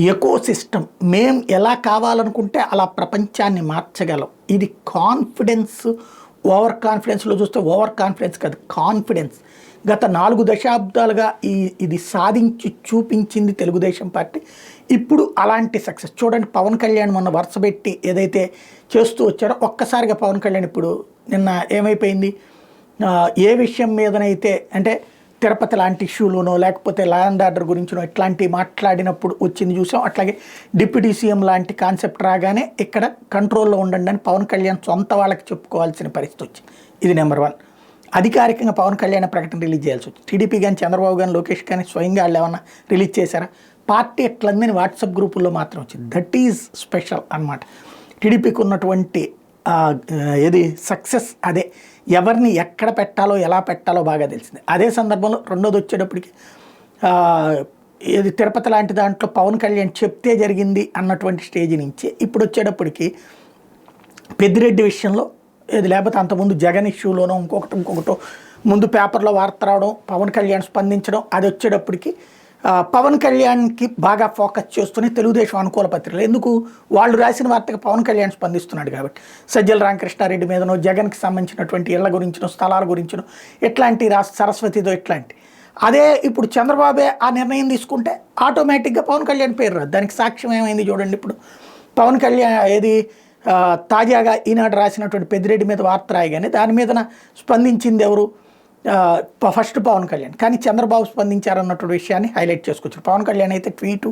Eco system మేం ఎలా కావాలనుకుంటే అలా ప్రపంచాన్ని మార్చగలం. ఇది కాన్ఫిడెన్స్. ఓవర్ కాన్ఫిడెన్స్లో చూస్తే ఓవర్ కాన్ఫిడెన్స్ కాదు, కాన్ఫిడెన్స్. గత 4 దశాబ్దాలుగా ఇది సాధించి చూపించింది తెలుగుదేశం పార్టీ. ఇప్పుడు అలాంటి సక్సెస్ చూడండి. పవన్ కళ్యాణ్ మొన్న వరుసపెట్టి ఏదైతే చేస్తూ వచ్చారో ఒక్కసారిగా పవన్ కళ్యాణ్ ఇప్పుడు నిన్న ఏమైపోయింది, ఏ విషయం మీదనైతే అంటే తిరుపతి లాంటి ఇష్యూలోనో లేకపోతే లా అండ్ ఆర్డర్ గురించినో ఇట్లాంటివి మాట్లాడినప్పుడు వచ్చింది చూసాం. అట్లాగే డిప్యూటీ సీఎం లాంటి కాన్సెప్ట్ రాగానే ఇక్కడ కంట్రోల్లో ఉండండి అని పవన్ కళ్యాణ్ సొంత వాళ్ళకి చెప్పుకోవాల్సిన పరిస్థితి వచ్చింది. ఇది నెంబర్ 1. అధికారికంగా పవన్ కళ్యాణ్ ప్రకటన రిలీజ్ చేయాల్సి వచ్చింది. టీడీపీ కానీ చంద్రబాబు కానీ లోకేష్ కానీ స్వయంగా వాళ్ళు ఏమన్నా రిలీజ్ చేశారా? పార్టీ ఎట్లందని వాట్సాప్ గ్రూపుల్లో మాత్రం వచ్చింది. దట్ ఈజ్ స్పెషల్ అన్నమాట. టీడీపీకి ఉన్నటువంటి ఏది సక్సెస్ అదే. ఎవరిని ఎక్కడ పెట్టాలో ఎలా పెట్టాలో బాగా తెలిసింది. అదే సందర్భంలో రెండోది వచ్చేటప్పటికి ఏది తిరుపతి లాంటి దాంట్లో పవన్ కళ్యాణ్ చెప్తే జరిగింది అన్నటువంటి స్టేజ్ నుంచి ఇప్పుడు వచ్చేటప్పటికి పెద్దిరెడ్డి విషయంలో ఏది లేకపోతే అంతకుముందు జగన్ ఇష్యూలోనో ఇంకొకటో ముందు పేపర్లో వార్త రావడం, పవన్ కళ్యాణ్ స్పందించడం, అది వచ్చేటప్పటికి పవన్ కళ్యాణ్కి బాగా ఫోకస్ చేస్తూనే తెలుగుదేశం అనుకూల పత్రికలు. ఎందుకు? వాళ్ళు రాసిన వార్తకు పవన్ కళ్యాణ్ స్పందిస్తున్నాడు కాబట్టి. సజ్జల రామకృష్ణారెడ్డి మీదనో జగన్కి సంబంధించినటువంటి ఇళ్ల గురించినో స్థలాల గురించినో ఇట్లాంటి సరస్వతితో ఇట్లాంటి. అదే ఇప్పుడు చంద్రబాబే ఆ నిర్ణయం తీసుకుంటే ఆటోమేటిక్గా పవన్ కళ్యాణ్ పేరు రాదు. దానికి సాక్ష్యం ఏమైంది చూడండి. ఇప్పుడు పవన్ కళ్యాణ్ ఏది తాజాగా ఈనాడు రాసినటువంటి పెద్దిరెడ్డి మీద వార్త రాయగానే దాని మీదన స్పందించింది ఎవరు? ఫస్ట్ పవన్ కళ్యాణ్. కానీ చంద్రబాబు స్పందించారన్నటువంటి విషయాన్ని హైలైట్ చేసుకొచ్చారు. పవన్ కళ్యాణ్ అయితే ట్వీటు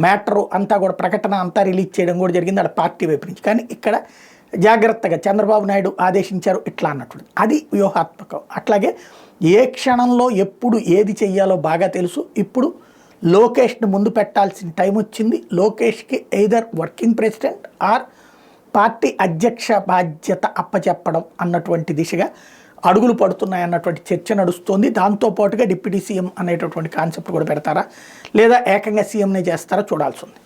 మ్యాటరు అంతా కూడా ప్రకటన అంతా రిలీజ్ చేయడం కూడా జరిగింది అక్కడ పార్టీ వైపు నుంచి. కానీ ఇక్కడ జాగ్రత్తగా చంద్రబాబు నాయుడు ఆదేశించారు ఇట్లా అన్నట్టు. అది వ్యూహాత్మకం. అట్లాగే ఏ క్షణంలో ఎప్పుడు ఏది చెయ్యాలో బాగా తెలుసు. ఇప్పుడు లోకేష్ని ముందు పెట్టాల్సిన టైం వచ్చింది. లోకేష్కి either working president or party అధ్యక్ష బాధ్యత అప్పచెప్పడం అన్నటువంటి దిశగా అడుగులు పడుతున్నాయన్నటువంటి చర్చ నడుస్తోంది. దాంతోపాటుగా డిప్యూటీ సీఎం అనేటటువంటి కాన్సెప్ట్ కూడా పెడతారా లేదా ఏకంగా సీఎంనే చేస్తారా చూడాల్సి ఉంది.